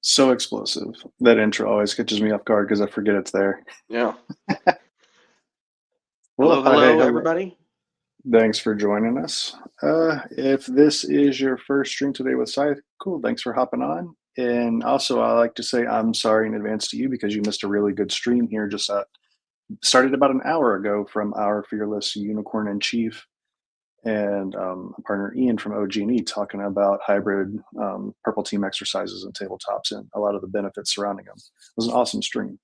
So explosive. That intro always catches me off guard because I forget it's there. Yeah. Well, Hello, hey, hello, hello. everybody. Thanks for joining us. If this is your first stream today with Scythe, cool. Thanks for hopping on. And also, I like to say I'm sorry in advance to you because you missed a really good stream here. Just started about an hour ago from our fearless unicorn in chief and partner Ian from OG&E talking about hybrid purple team exercises and tabletops and a lot of the benefits surrounding them. It was an awesome stream.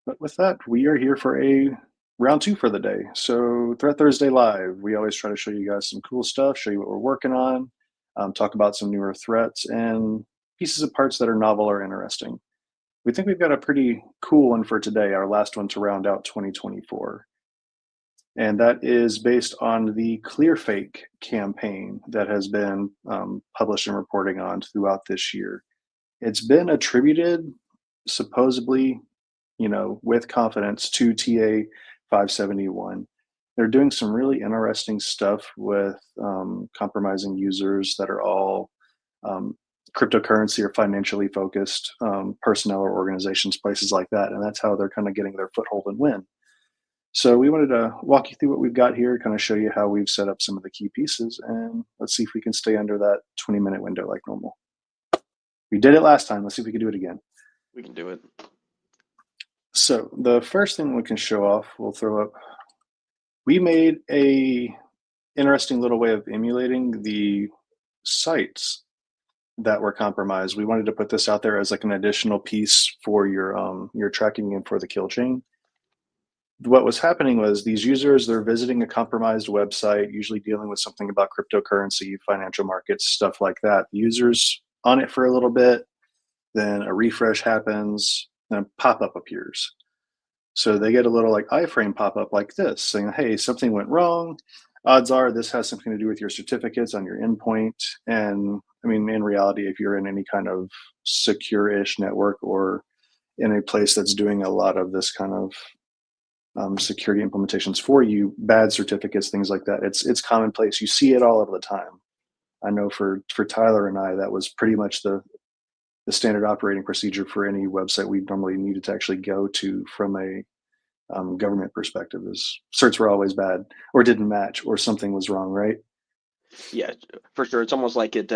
But with that, we are here for a round two for the day. So Threat Thursday Live, we always try to show you guys some cool stuff, show you what we're working on, talk about some newer threats and pieces of parts that are novel or interesting. We think we've got a pretty cool one for today, our last one to round out 2024. And that is based on the ClearFake campaign that has been published and reporting on throughout this year. It's been attributed supposedly with confidence to TA 571. They're doing some really interesting stuff with compromising users that are all cryptocurrency or financially focused personnel or organizations, places like that. And that's how they're kind of getting their foothold and win. So we wanted to walk you through what we've got here, kind of show you how we've set up some of the key pieces, and let's see if we can stay under that 20-minute window like normal. We did it last time. Let's see if we can do it again. We can do it. So the first thing we can show off, we'll throw up, we made a interesting little way of emulating the sites that were compromised. We wanted to put this out there as like an additional piece for your tracking and for the kill chain. What was happening was these users, they're visiting a compromised website, usually dealing with something about cryptocurrency, financial markets, stuff like that. The user's on it for a little bit, then a refresh happens, then a pop-up appears. So they get a little like iframe pop-up like this saying, hey, something went wrong. Odds are this has something to do with your certificates on your endpoint. And I mean, in reality, if you're in any kind of secure-ish network or in a place that's doing a lot of this kind of security implementations for you, bad certificates, things like that, it's commonplace. You see it all of the time. I know for Tyler and I, that was pretty much the standard operating procedure for any website we normally needed to actually go to from a government perspective. Is certs were always bad or didn't match or something was wrong, right? Yeah, for sure. It's almost like it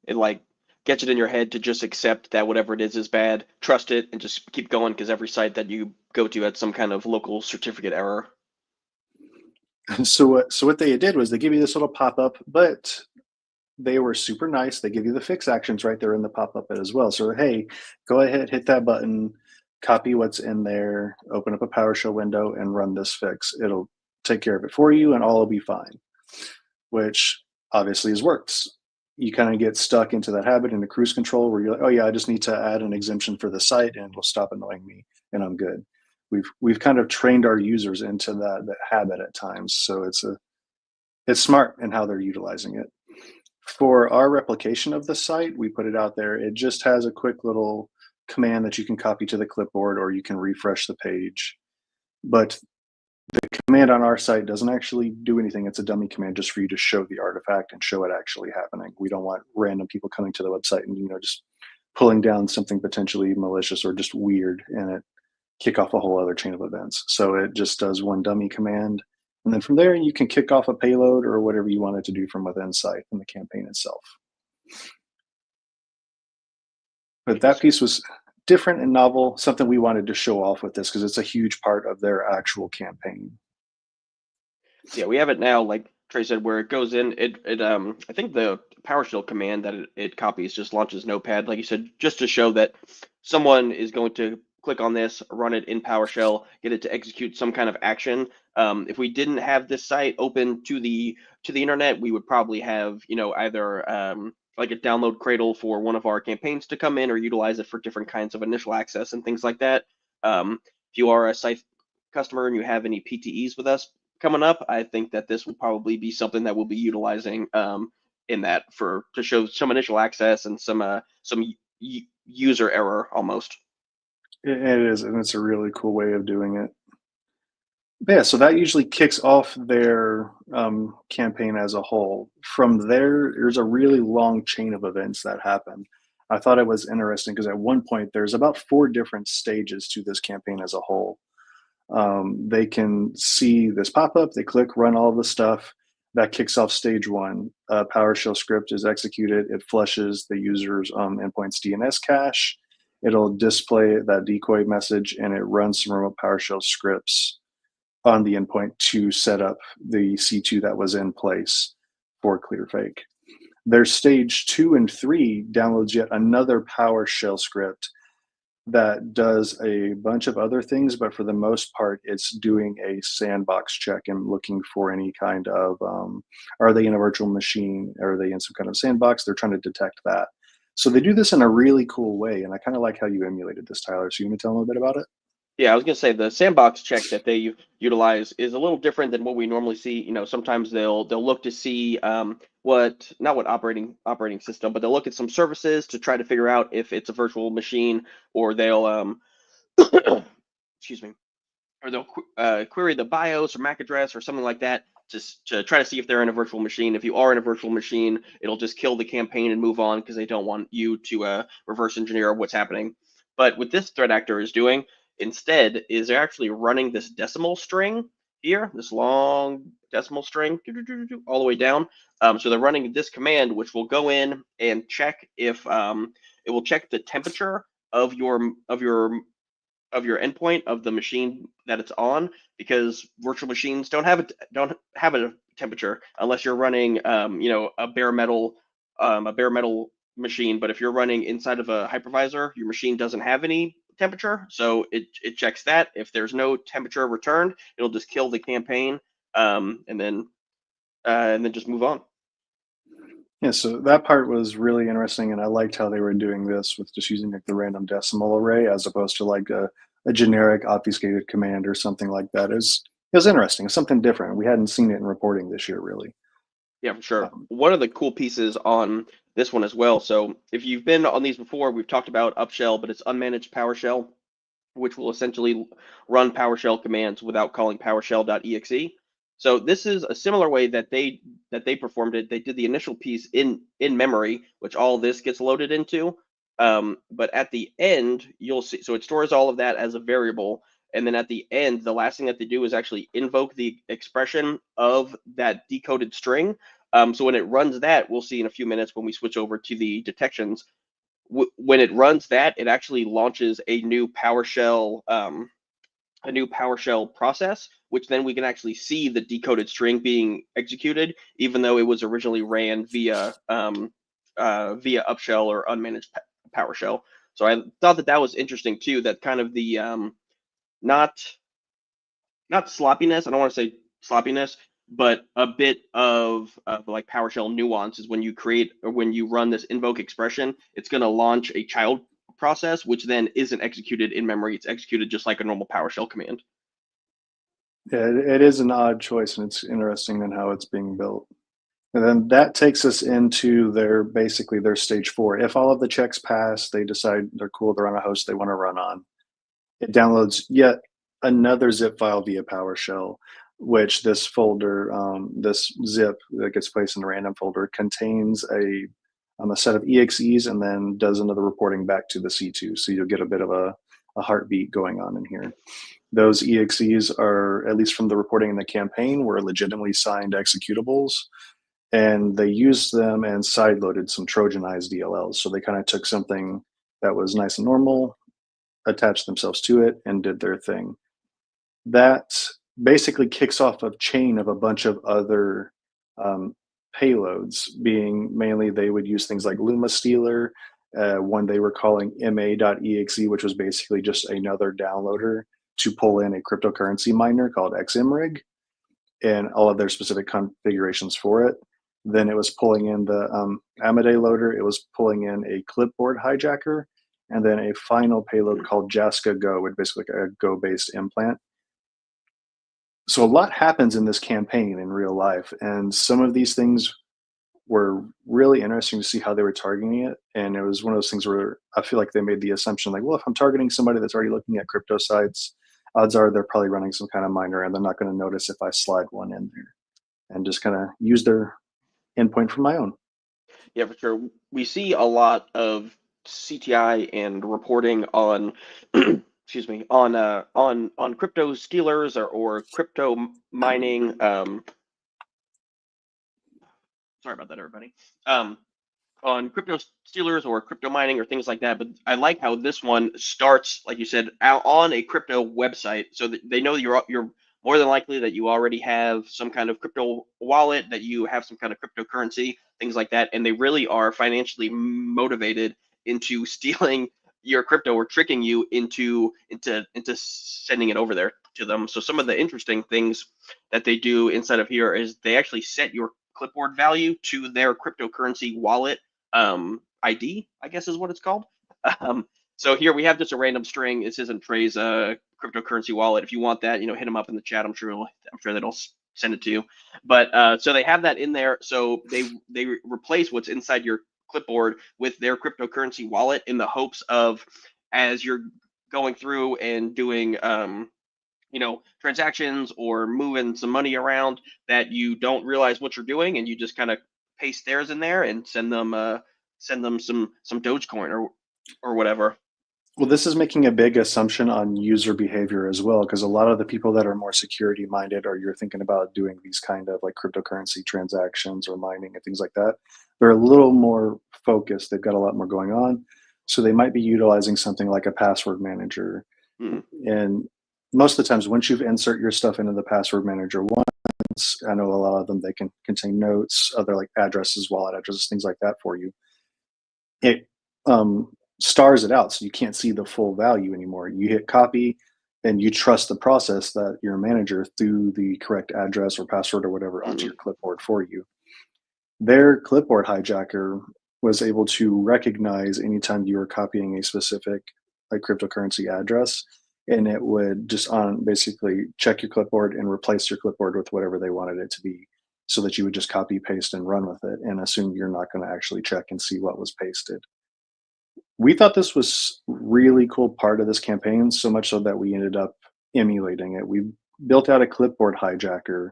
like gets it in your head to just accept that whatever it is bad, trust it, and just keep going because every site that you go to had some kind of local certificate error. So what they did was they give you this little pop-up, but they were super nice. They give you the fix actions right there in the pop-up as well. So hey, go ahead, hit that button, copy what's in there, open up a PowerShell window, and run this fix. It'll take care of it for you, and all will be fine. Which obviously has worked. You kind of get stuck into that habit into cruise control where you're like, oh yeah, I just need to add an exemption for the site, and it'll stop annoying me, and I'm good. We've kind of trained our users into that habit at times. So it's smart in how they're utilizing it. For our replication of the site, we put it out there. It just has a quick little command that you can copy to the clipboard or you can refresh the page. But the command on our site doesn't actually do anything. It's a dummy command just for you to show the artifact and show it actually happening. We don't want random people coming to the website and just pulling down something potentially malicious or just weird and it kick off a whole other chain of events. So it just does one dummy command. And then from there, you can kick off a payload or whatever you want it to do from within site in the campaign itself. But that piece was different and novel, something we wanted to show off with this because it's a huge part of their actual campaign. Yeah, we have it now, like Trey said, where it goes in. I think the PowerShell command that it copies just launches Notepad, like you said, just to show that someone is going to click on this, run it in PowerShell, get it to execute some kind of action. If we didn't have this site open to the internet, we would probably have either like a download cradle for one of our campaigns to come in or utilize it for different kinds of initial access and things like that. If you are a site customer and you have any PTEs with us coming up, I think that this will probably be something that we'll be utilizing in that to show some initial access and some user error almost. It is, and it's a really cool way of doing it. But yeah, so that usually kicks off their campaign as a whole. From there, there's a really long chain of events that happen. I thought it was interesting because at one point there's about 4 different stages to this campaign as a whole. They can see this pop up, they click, run all the stuff. That kicks off stage one. PowerShell script is executed, it flushes the user's endpoint's DNS cache. It'll display that decoy message and it runs some remote PowerShell scripts on the endpoint to set up the C2 that was in place for ClearFake. Their stage 2 and 3 downloads yet another PowerShell script that does a bunch of other things, but for the most part, it's doing a sandbox check and looking for any kind of are they in a virtual machine? Are they in some kind of sandbox? They're trying to detect that. So they do this in a really cool way, and I kind of like how you emulated this, Tyler. So you want to tell them a bit about it? Yeah, I was gonna say the sandbox check that they utilize is a little different than what we normally see. Sometimes they'll look to see what not what operating system, but they'll look at some services to try to figure out if it's a virtual machine, or they'll excuse me, or they'll query the BIOS or MAC address or something like that just to try to see if they're in a virtual machine. If you are in a virtual machine, it'll just kill the campaign and move on because they don't want you to reverse engineer what's happening. But what this threat actor is doing instead is they're actually running this decimal string here, this long decimal string all the way down. So they're running this command, which will go in and check if it will check the temperature of your endpoint of the machine that it's on, because virtual machines don't have a temperature unless you're running a bare metal machine. But if you're running inside of a hypervisor, your machine doesn't have any temperature, so it checks that. If there's no temperature returned, it'll just kill the campaign, and then just move on. Yeah, so that part was really interesting, and I liked how they were doing this with just using like the random decimal array as opposed to like a generic obfuscated command or something like that. It was interesting. It's something different. We hadn't seen it in reporting this year, really. Yeah, for sure. Um, One of the cool pieces on this one as well. So if you've been on these before, we've talked about Upshell, but it's unmanaged PowerShell, which will essentially run PowerShell commands without calling PowerShell.exe. So this is a similar way that they performed it. They did the initial piece in memory, which all this gets loaded into. But at the end, you'll see. So it stores all of that as a variable, and then at the end, the last thing that they do is actually invoke the expression of that decoded string. So when it runs that, we'll see in a few minutes when we switch over to the detections. When it runs that, it actually launches a new PowerShell process, which then we can actually see the decoded string being executed, even though it was originally ran via Upshell or unmanaged PowerShell. So I thought that was interesting too. That kind of the not not sloppiness. I don't want to say sloppiness, but a bit of like PowerShell nuances when you create or when you run this invoke expression. It's going to launch a child process, which then isn't executed in memory. It's executed just like a normal PowerShell command. yeah, it is an odd choice, and it's interesting in how it's being built. And then that takes us into their basically their stage 4. If all of the checks pass, they decide they're cool, they're on a host they want to run on. It downloads yet another zip file via PowerShell, which this folder, this zip that gets placed in a random folder, contains a set of exes and then does another reporting back to the C2. So you'll get a bit of a heartbeat going on in here. Those exes are, at least from the reporting in the campaign, were legitimately signed executables, and they used them and sideloaded some Trojanized DLLs. So they kind of took something that was nice and normal, attached themselves to it, and did their thing. That basically kicks off a chain of a bunch of other um, payloads, being mainly they would use things like Luma Stealer, one they were calling ma.exe, which was basically just another downloader to pull in a cryptocurrency miner called XMRig and all of their specific configurations for it. Then it was pulling in the Amadei loader. It was pulling in a clipboard hijacker, and then a final payload called Jaska Go, which basically like a Go-based implant. So a lot happens in this campaign in real life, and some of these things were really interesting to see how they were targeting it. And it was one of those things where I feel like they made the assumption, like, well, if I'm targeting somebody that's already looking at crypto sites, odds are they're probably running some kind of miner, and they're not going to notice if I slide one in there, and just kind of use their endpoint for my own. Yeah, for sure. We see a lot of CTI and reporting on excuse me on crypto stealers or crypto mining. Sorry about that, everybody. Um, on crypto stealers or crypto mining or things like that. But I like how this one starts, like you said, out on a crypto website, so that they know you're more than likely that you already have some kind of crypto wallet, that you have some kind of cryptocurrency, things like that, and they really are financially motivated into stealing your crypto or tricking you into sending it over there to them. So some of the interesting things that they do inside of here is they actually set your clipboard value to their cryptocurrency wallet ID, I guess is what it's called. Um, so here we have just a random string. This isn't Trey's cryptocurrency wallet. If you want that, hit him up in the chat. I'm sure that'll send it to you. But so they have that in there. So they replace what's inside your clipboard with their cryptocurrency wallet in the hopes of, as you're going through and doing transactions or moving some money around, that you don't realize what you're doing and you just kind of paste theirs in there and send them some Dogecoin or whatever. Well, this is making a big assumption on user behavior as well, because a lot of the people that are more security minded, or you're thinking about doing these kind of like cryptocurrency transactions or mining and things like that, they're a little more focused. They've got a lot more going on. So they might be utilizing something like a password manager. Mm, And most of the times, once you've insert your stuff into the password manager once, I know a lot of them, they can contain notes, other like addresses, wallet addresses, things like that for you. It stars it out so you can't see the full value anymore. You hit copy and you trust the process that your manager threw the correct address or password or whatever onto mm, your clipboard for you. Their clipboard hijacker was able to recognize anytime you were copying a specific like cryptocurrency address, and it would just on basically check your clipboard and replace your clipboard with whatever they wanted it to be, so that you would just copy paste and run with it and assume you're not going to actually check and see what was pasted. We thought this was really cool part of this campaign, so much so that we ended up emulating it. We built out a clipboard hijacker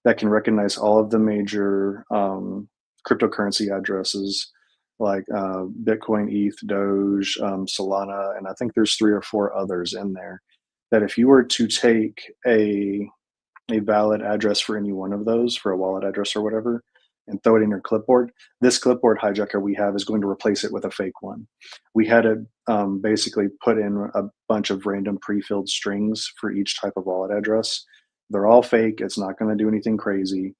that can recognize all of the major cryptocurrency addresses like Bitcoin, ETH, Doge, Solana, and I think there's 3 or 4 others in there. That if you were to take a valid address for any one of those, for a wallet address or whatever, and throw it in your clipboard, this clipboard hijacker we have is going to replace it with a fake one. We had to basically put in a bunch of random pre-filled strings for each type of wallet address. They're all fake. It's not going to do anything crazy.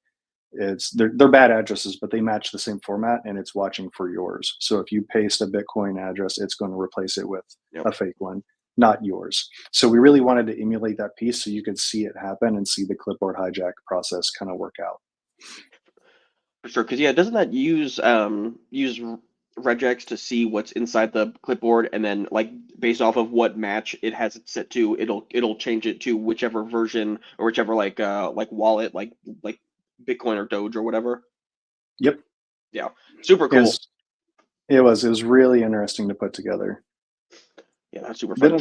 They're bad addresses, but they match the same format, and it's watching for yours. So if you paste a Bitcoin address, it's going to replace it with yep, a fake one, not yours. So we really wanted to emulate that piece so you could see it happen and see the clipboard hijack process kind of work out. for sure. Because yeah, doesn't that use regex to see what's inside the clipboard, and then like based off of what match it has it set to, it'll change it to whichever version or whichever like wallet, like Bitcoin or Doge or whatever. Yep. Yeah, super cool. Is it was really interesting to put together. Yeah, that's super fun. Then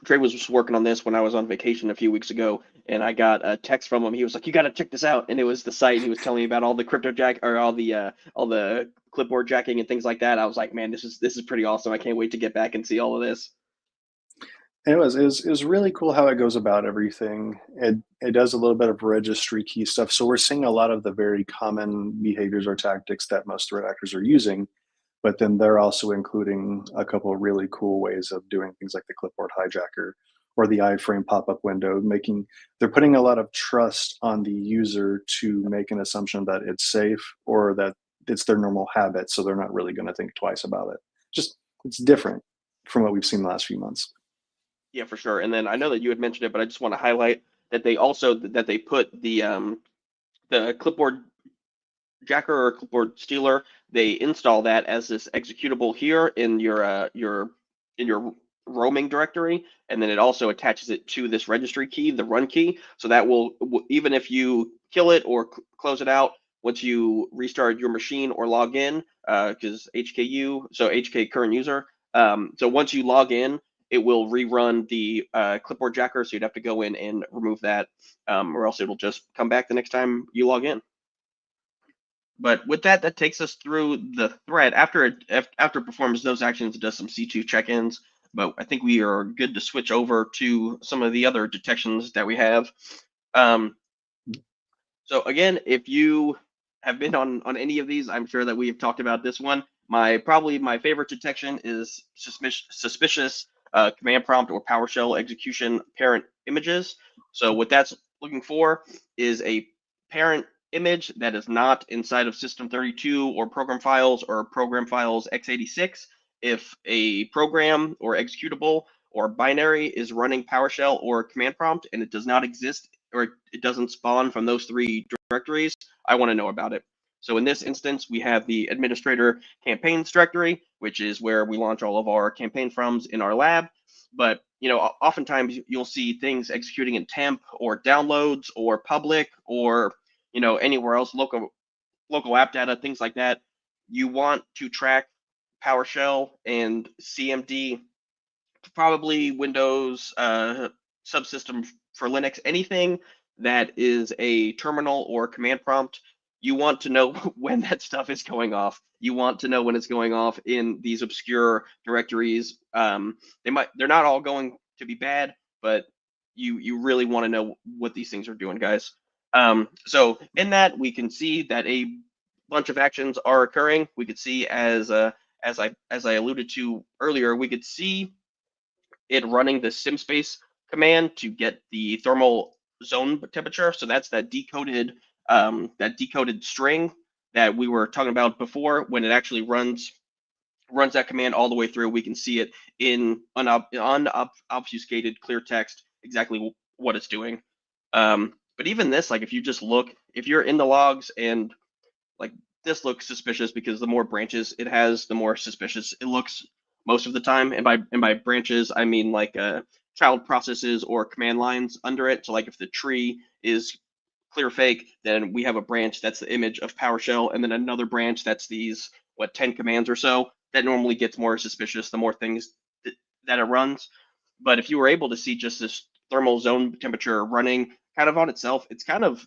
Trey was just working on this when I was on vacation a few weeks ago, and I got a text from him. He was like, "You got to check this out," and it was the site. He was telling me about all the crypto jack or all the clipboard jacking and things like that. I was like, "Man, this is pretty awesome. I can't wait to get back and see all of this." it was really cool how it goes about everything. It does a little bit of registry key stuff. So we're seeing a lot of the very common behaviors or tactics that most threat actors are using, but then they're also including a couple of really cool ways of doing things like the clipboard hijacker or the iframe pop-up window, making they're putting a lot of trust on the user to make an assumption that it's safe or that it's their normal habit, so they're not really going to think twice about it. Just it's different from what we've seen the last few months. Yeah, for sure. And then I know that you had mentioned it, but I just want to highlight that they put the clipboard jacker or clipboard stealer. They install that as this executable here in your roaming directory, and then it also attaches it to this registry key, the run key. So that will, even if you kill it or close it out, once you restart your machine or log in, because HKU, so HK current user. So once you log in, it will rerun the clipboard jacker. So you'd have to go in and remove that, or else it'll just come back the next time you log in. But with that, that takes us through the thread. After it performs those actions, it does some C2 check-ins. But I think we are good to switch over to some of the other detections that we have. Um, so again, if you have been on any of these, I'm sure that we have talked about this one. Probably my favorite detection is suspicious command prompt or PowerShell execution parent images. So what that's looking for is a parent image that is not inside of System32 or program files x86. If a program or executable or binary is running PowerShell or command prompt and it does not exist or it doesn't spawn from those three directories, I want to know about it. So in this instance, we have the administrator campaigns directory, which is where we launch all of our campaign froms in our lab. But oftentimes you'll see things executing in temp or downloads or public or anywhere else, local app data, things like that. You want to track PowerShell and CMD, probably Windows subsystem for Linux, anything that is a terminal or command prompt. You want to know when that stuff is going off. You want to know when it's going off in these obscure directories. They're not all going to be bad, but you really want to know what these things are doing, guys. So in that, we can see that a bunch of actions are occurring. We could see as I alluded to earlier, we could see it running the SimSpace command to get the thermal zone temperature. So that's that decoded string that we were talking about before. When it actually runs that command all the way through, we can see it in unobfuscated clear text exactly what it's doing. But even this, like if you just look, if you're in the logs and like this looks suspicious because the more branches it has, the more suspicious it looks most of the time. And by branches, I mean like child processes or command lines under it. So like if the tree is ClearFake, then we have a branch that's the image of PowerShell, and then another branch that's these 10 commands or so. That normally gets more suspicious the more things that it runs. But if you were able to see just this thermal zone temperature running kind of on itself, it's kind of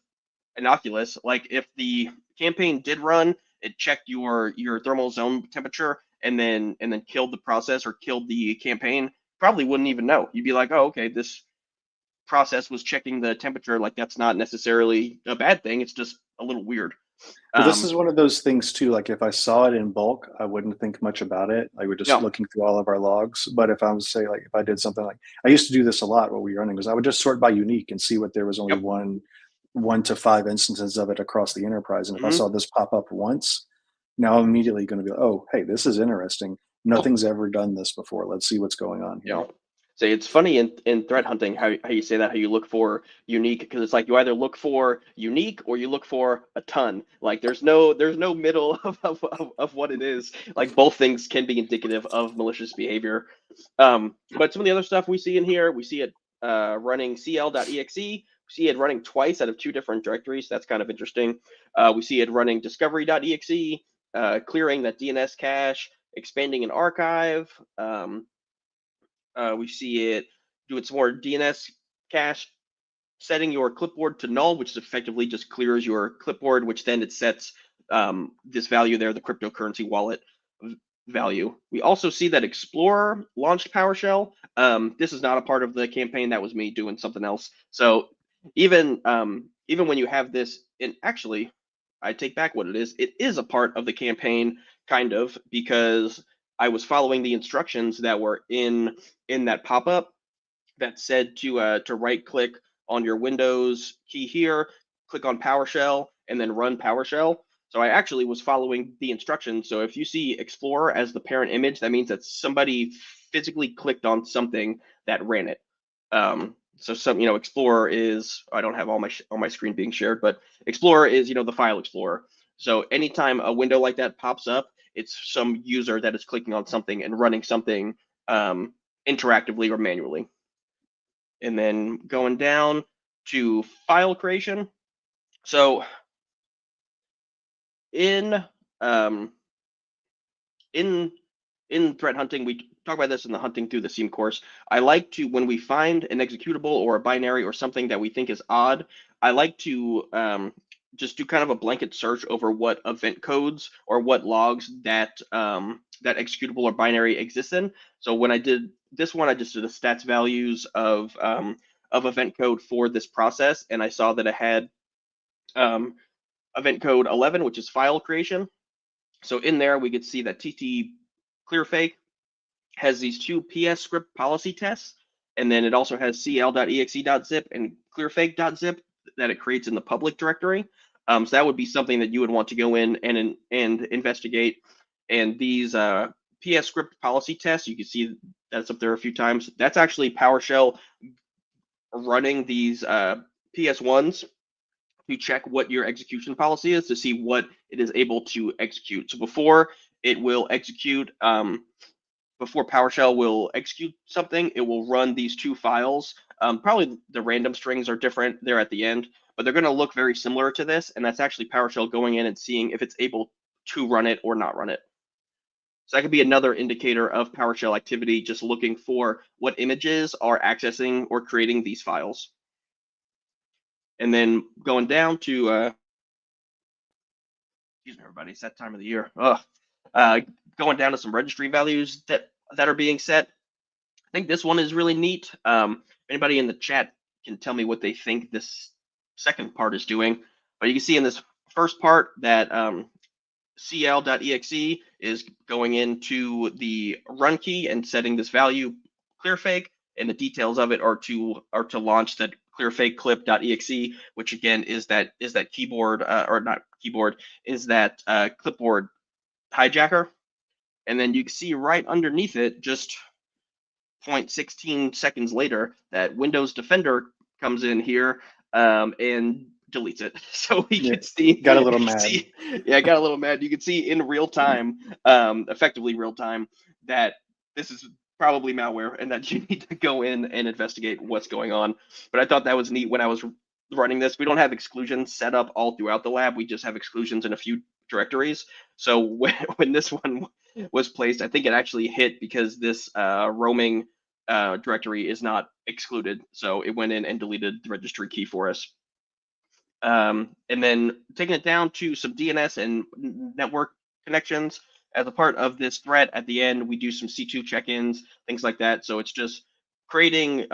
innocuous. Like if the campaign did run, it checked your thermal zone temperature and then killed the process or killed the campaign. Probably wouldn't even know. You'd be like, oh, okay, this process was checking the temperature. Like that's not necessarily a bad thing. It's just a little weird. Well, this Um, is one of those things too. Like if I saw it in bulk, I wouldn't think much about it. Like we're just no. looking through all of our logs. But if I was say like if I did something like I used to do this a lot while we were running, was I would just sort by unique and see what there was only Yep. one to five instances of it across the enterprise. And if I Hmm. saw this pop up once, now I'm immediately going to be, oh, hey, this is interesting. Nothing's ever done this before. Let's see what's going on You here. know, say it's funny in threat hunting how you say that, how you look for unique, because it's like you either look for unique or you look for a ton. Like there's no middle of what it is. Like both things can be indicative of malicious behavior. But some of the other stuff we see in here, we see it running cl.exe. We see it running twice out of two different directories. That's kind of interesting. We see it running discovery.exe, clearing that DNS cache, expanding an archive. We see it doing some more DNS cache, setting your clipboard to null, which effectively just clears your clipboard, which then it sets this value there, the cryptocurrency wallet value. We also see that Explorer launched PowerShell. This is not a part of the campaign. That was me doing something else. So even when you have this, and actually, I take back what it is. It is a part of the campaign, kind of, because I was following the instructions that were in that pop-up that said to right click on your Windows key here, click on PowerShell, and then run PowerShell. So I actually was following the instructions. So if you see Explorer as the parent image, that means that somebody physically clicked on something that ran it. So Explorer is, I don't have all my screen being shared, but Explorer is the file explorer. So anytime a window like that pops up, it's some user that is clicking on something and running something interactively or manually. And then going down to file creation. So in um, in in threat hunting, we talk about this in the hunting through the seam course. I like to, when we find an executable or a binary or something that we think is odd, I like to just do kind of a blanket search over what event codes or what logs that that executable or binary exists in. So when I did this one, I just did the stats values of event code for this process, and I saw that it had um, event code 11, which is file creation. So in there, we could see that TT ClearFake has these two PS script policy tests, and then it also has cl.exe.zip and clearfake.zip that it creates in the public directory. So that would be something that you would want to go in and investigate. And these PS script policy tests, you can see that's up there a few times. That's actually PowerShell running these PS1s to check what your execution policy is to see what it is able to execute. So before it will execute, before PowerShell will execute something, it will run these two files. Probably the random strings are different there at the end, but they're going to look very similar to this. And that's actually PowerShell going in and seeing if it's able to run it or not run it. So that could be another indicator of PowerShell activity, just looking for what images are accessing or creating these files. And then going down to, excuse me, everybody, it's that time of the year. Going down to some registry values that are being set. I think this one is really neat. Anybody in the chat can tell me what they think this second part is doing. But you can see in this first part that cl.exe is going into the run key and setting this value ClearFake, and the details of it are to launch that ClearFake clip.exe, which again is that keyboard or not keyboard, is that clipboard hijacker. And then you can see right underneath it, just 0.16 seconds later, that Windows Defender comes in here and deletes it. So we Yeah, can see, got a little mad. I got a little mad. You can see in real time, effectively real time, that this is probably malware and that you need to go in and investigate what's going on. But I thought that was neat when I was running this. We don't have exclusions set up all throughout the lab. We just have exclusions in a few directories. So when this one was placed, I think it actually hit because this roaming directory is not excluded. So it went in and deleted the registry key for us. And then taking it down to some DNS and network connections. As a part of this threat, at the end, we do some C2 check-ins, things like that. So it's just creating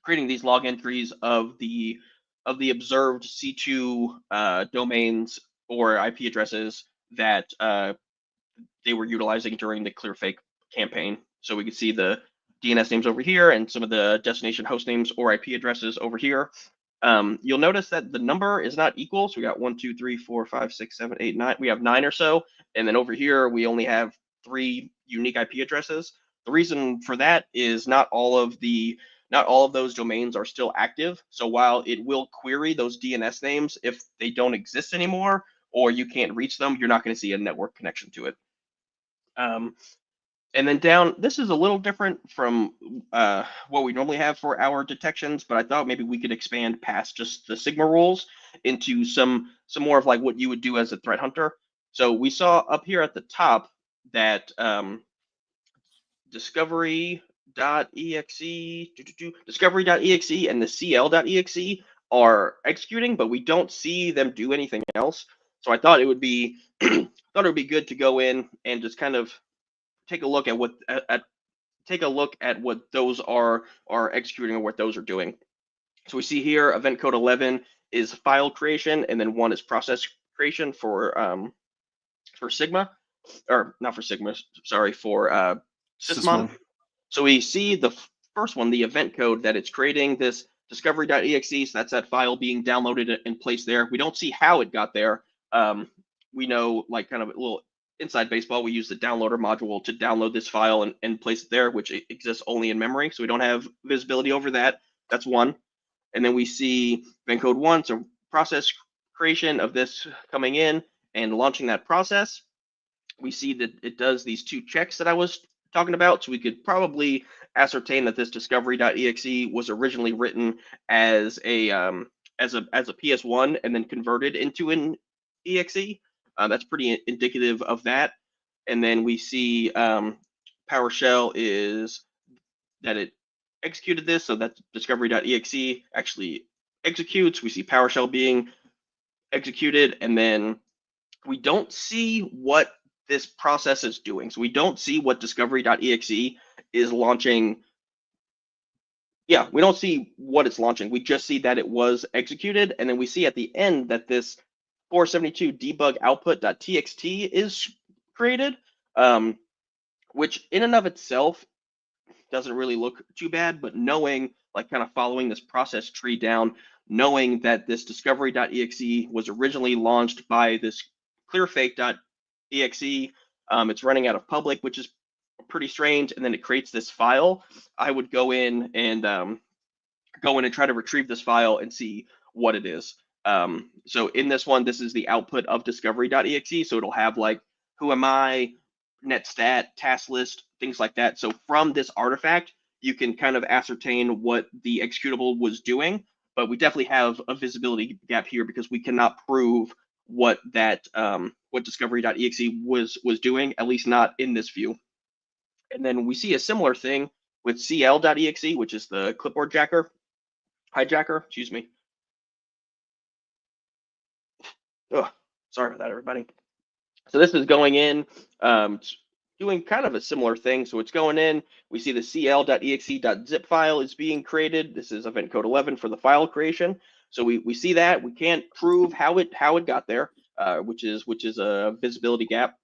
creating these log entries of the observed C2 domains or IP addresses that they were utilizing during the ClearFake campaign. So we can see the DNS names over here and some of the destination host names or IP addresses over here. You'll notice that the number is not equal. So we got 1, 2, 3, 4, 5, 6, 7, 8, 9. We have 9 or so. And then over here, we only have 3 unique IP addresses. The reason for that is not all of those domains are still active. So while it will query those DNS names, if they don't exist anymore or you can't reach them, you're not going to see a network connection to it. And then down, this is a little different from what we normally have for our detections, but I thought maybe we could expand past just the Sigma rules into some more of like what you would do as a threat hunter. So we saw up here at the top that discovery.exe and the cl.exe are executing, but we don't see them do anything else. So I thought it would be good to go in and just kind of take a look at what those are executing or what those are doing. So we see here event code 11 is file creation, and then 1 is process creation for Sigma, or not for Sigma, sorry, for Sysmon. So we see the first one, the event code, that it's creating this discovery.exe. So that's that file being downloaded and placed there. We don't see how it got there. We know, like, kind of a little inside baseball, we use the downloader module to download this file and place it there, which exists only in memory. So we don't have visibility over that. That's one. And then we see event code 1, so process creation of this coming in and launching that process. We see that it does these 2 checks that I was talking about. So we could probably ascertain that this discovery.exe was originally written as a PS1 and then converted into an exe. That's pretty indicative of that. And then we see PowerShell is that it executed this, so that discovery.exe actually executes. We see PowerShell being executed, and then we don't see what this process is doing. So we don't see what discovery.exe is launching. Yeah, we don't see what it's launching. We just see that it was executed, and then we see at the end that this 472 debug output.txt is created, um, which in and of itself doesn't really look too bad, but knowing, like kind of following this process tree down, knowing that this discovery.exe was originally launched by this clearfake.exe, it's running out of public, which is pretty strange, and then it creates this file. I would go in and try to retrieve this file and see what it is. So in this one, this is the output of discovery.exe. So it'll have like, who am I, netstat, task list, things like that. So from this artifact, you can kind of ascertain what the executable was doing, but we definitely have a visibility gap here because we cannot prove what what discovery.exe was doing, at least not in this view. And then we see a similar thing with cl.exe, which is the clipboard hijacker, excuse me. Oh, sorry about that, everybody. So this is going in, doing kind of a similar thing. So it's going in, we see the cl.exe.zip file is being created. This is event code 11 for the file creation. So we see that. We can't prove how it got there, which is a visibility gap.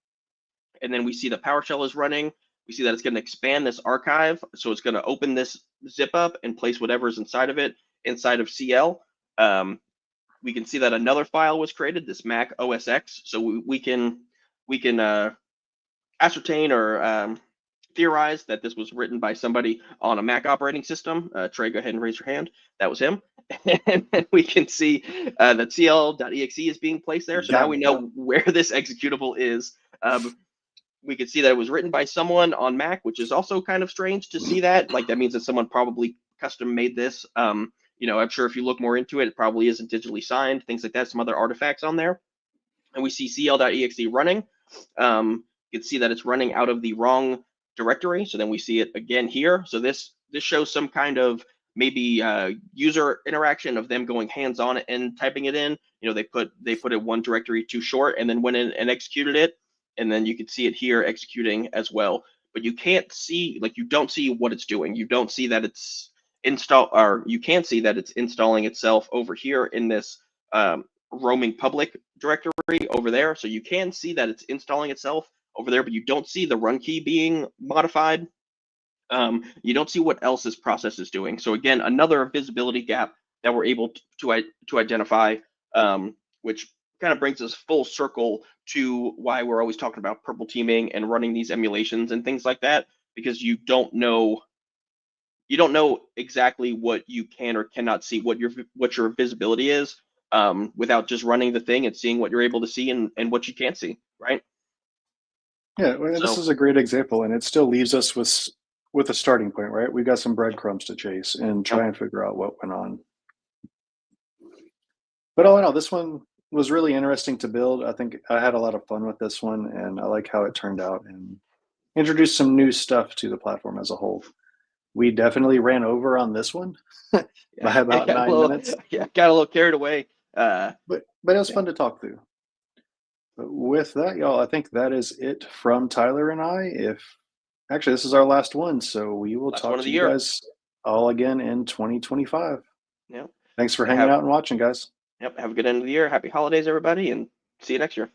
And then we see the PowerShell is running. We see that it's going to expand this archive. So it's going to open this zip up and place whatever's inside of it inside of CL. We can see that another file was created, this Mac OSX. So we can ascertain or theorize that this was written by somebody on a Mac operating system. Trey, go ahead and raise your hand. That was him. And then we can see that cl.exe is being placed there. So now Got we me. know where this executable is. We could see that it was written by someone on Mac, which is also kind of strange to see that. Like that means that someone probably custom made this. I'm sure if you look more into it, it probably isn't digitally signed, things like that, some other artifacts on there. And we see cl.exe running. You can see that it's running out of the wrong directory. So then we see it again here. So this shows some kind of maybe user interaction of them going hands-on and typing it in. They put it one directory too short and then went in and executed it. And then you can see it here executing as well. But you can't see, like you don't see what it's doing. You don't see that it's or you can see that it's installing itself over here in this roaming public directory over there. So you can see that it's installing itself over there, but you don't see the run key being modified. You don't see what else this process is doing. So again, another visibility gap that we're able to identify, which kind of brings us full circle to why we're always talking about purple teaming and running these emulations and things like that, because you don't know exactly what you can or cannot see, what your visibility is, without just running the thing and seeing what you're able to see and what you can't see, right? Yeah, well, this So is a great example, and it still leaves us with a starting point, right? We got some breadcrumbs to chase and yep, try and figure out what went on. But all in all, this one was really interesting to build. I think I had a lot of fun with this one, and I like how it turned out and introduced some new stuff to the platform as a whole. We definitely ran over on this one yeah, by about got a 9 minutes, little carried away. but it was Yeah, fun to talk through. But with that, y'all, I think that is it from Tyler and I. If actually this is our last one, so we will last one talk of to the you year. guys all again in 2025. Yeah, Thanks for yeah, hanging out and watching, guys. have a good end of the year. Happy holidays, everybody, and see you next year.